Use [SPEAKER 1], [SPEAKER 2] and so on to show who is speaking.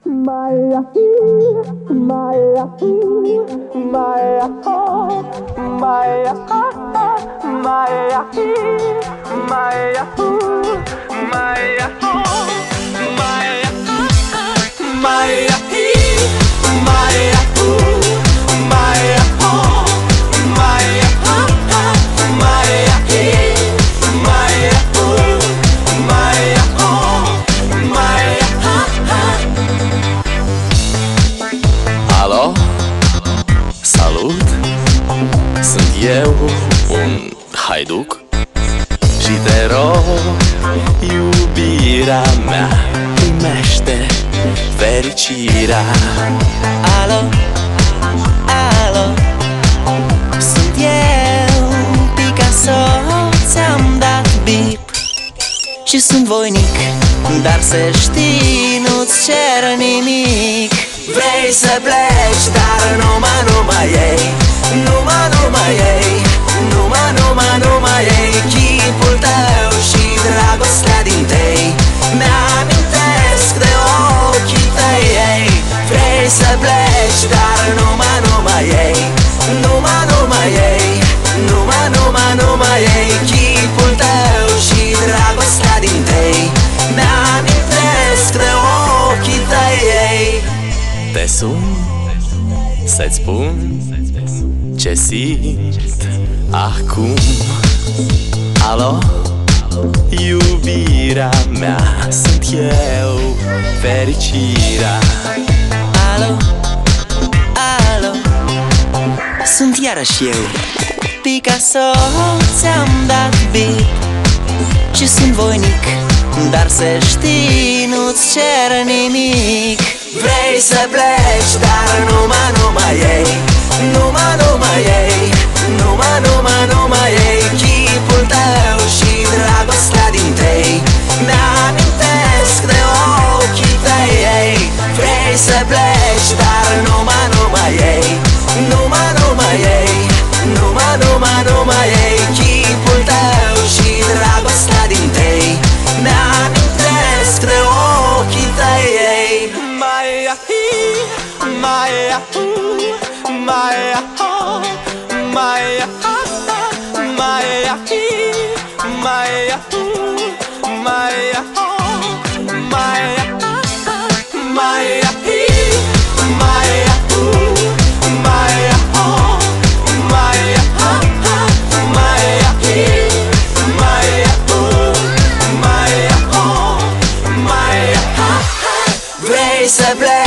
[SPEAKER 1] Maya, Maya, Maya, Maya, Maya, Maya, Maya, Maya, Maya,
[SPEAKER 2] Alo, salut! Sunt eu, un haiduc și te rog, iubirea mea, primește fericirea.
[SPEAKER 3] Alo, alo, sunt eu, Picasso, ți-am dat bip și sunt voinic, dar să știi, nu-ți cer nimic. Vrei să pleci, dar numai ei, numai ei, numai ei, chipul tău și dragostea din tei mi-amintesc de ochii tăi, ei. Vrei să pleci, dar numai ei, numai ei, numai ei, chipul tău și dragostea din tei mi-amintesc de ochii tăi, ei.
[SPEAKER 2] Te sun să-ți spun ce simt acum. Alo, iubirea mea, sunt eu, fericirea.
[SPEAKER 3] Alo, alo, sunt iarăși eu, Picasso, ți-am dat bip și sunt voinic, dar să știi, nu-ți cer nimic. Vrei să pleci, dar numai ei, numai ei, numai ei, chipul tău și dragostea din tei mi-amintesc de ochii tăi, ei. Vrei să pleci, dar numai ei, numai ei, numai ei, chipul tău și dragostea din tei mi-amintesc de ochii tăi, ei.
[SPEAKER 2] Maya, Maya, Maya, Maya, Maya, Maya, Maya, Maya, Maya,
[SPEAKER 3] Vrei să pleci